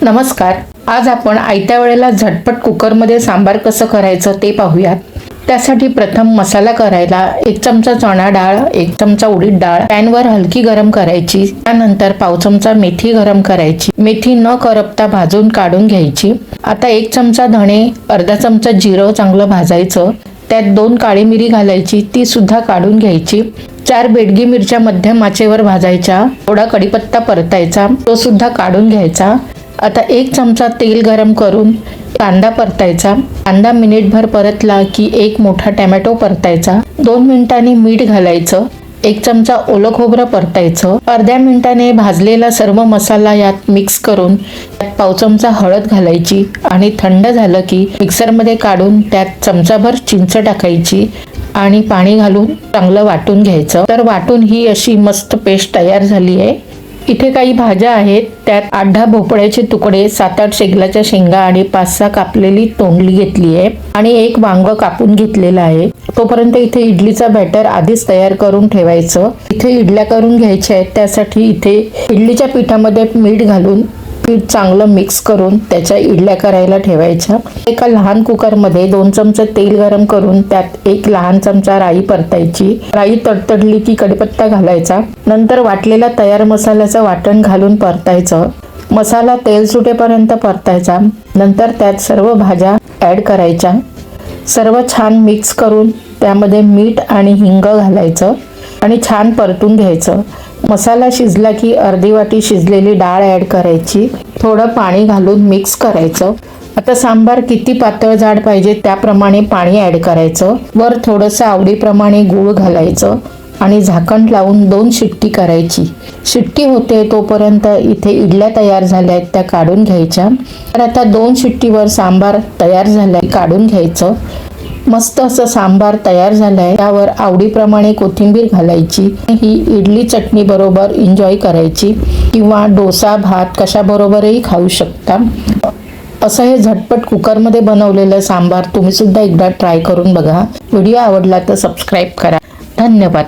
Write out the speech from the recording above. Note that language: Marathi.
नमस्कार. आज आपण आयत्या वेळेला झटपट कुकरमध्ये सांबार कसं करायचं ते पाहूयात. त्यासाठी प्रथम मसाला करायला 1 चमचा चणा डाळ, 1 चमचा उडीद डाळ पॅनवर हलकी गरम करायची. त्यानंतर पाव चमचा मेथी गरम करायची. मेथी न करपता भाजून काढून घ्यायची. आता 1 चमचा धणे, अर्धा चमचा जिरं चांगलं भाजायचं. त्यात 2 काळी मिरी घालायची, ती सुद्धा काढून घ्यायची. 4 बेडगी मिरच्या मध्यम आचेवर भाजायच्या. थोडा कढीपत्ता परतायचा, तो सुद्धा काढून घ्यायचा. आता 1 चमचा तेल गरम करून कांदा परतायचा. कांदा मिनिटभर परतला की 1 मोठा टोमॅटो परतायचा. 2 मिनिटांनी मीठ घालायचं. 1 चमचा ओलं खोबरं परतायचं. अर्ध्या मिनिटाने भाजलेला सर्व मसाला यात मिक्स करून त्यात पाव चमचा हळद घालायची आणि थंड झालं की मिक्सरमध्ये काढून त्यात चमचाभर चिंच टाकायची आणि पाणी घालून चांगलं वाटून घ्यायचं. तर वाटून ही अशी मस्त पेस्ट तयार झाली आहे. इथे काही भाज्या आहेत. त्यात 8-10 भोपळ्याचे तुकडे, 7-8 शेगलाच्या शेंगा आणि 5-6 कापलेली तोंडली घेतली आहे आणि 1 वांग कापून घेतलेलं आहे. तोपर्यंत इथे इडलीचा बॅटर आधीच तयार करून ठेवायचं. इथे इडल्या करून घ्यायच्या आहेत. त्यासाठी इथे इडलीच्या पिठामध्ये मीठ घालून पीठ चांगलं मिक्स करून त्याच्या इडल्या करायला ठेवायच्या. एका लहान कुकरमध्ये 2 चमचे तेल गरम करून त्यात 1 लहान चमचा राई परतायची. राई तडतडली की कढीपत्ता घालायचा. नंतर वाटलेला तयार मसाल्याचं वाटण घालून परतायचं. मसाला तेल सुटेपर्यंत परतायचा. नंतर त्यात सर्व भाज्या ॲड करायच्या. सर्व छान मिक्स करून त्यामध्ये मीठ आणि हिंग घालायचं आणि छान परतून घ्यायचं. मसाला शिजला की अर्धी वाटी शिजलेली डाळ ॲड करायची. थोडं पाणी घालून मिक्स करायचं. आता सांबार किती पातळ जाड पाहिजे त्याप्रमाणे पाणी ॲड करायचं. वर थोडंसं आवडीप्रमाणे गूळ घालायचं आणि झाकण लावून 2 शिट्टी करायची. शिट्टी होते तोपर्यंत इथे इडल्या तयार झाल्या आहेत, त्या काढून घ्यायच्या. तर आता 2 शिट्टीवर सांबार तयार झालाय, काढून घ्यायचं. मस्त असं सांबार तयार झालंय. त्यावर आवडीप्रमाणे कोथिंबीर घालायची. ही इडली चटणी बरोबर एन्जॉय करायची किंवा डोसा भात कशाबरोबरही खाऊ शकता. असं हे झटपट कुकरमध्ये बनवलेलं सांबार तुम्ही सुद्धा एकदा ट्राय करून बघा. व्हिडिओ आवडला तर सबस्क्राईब करा. धन्यवाद.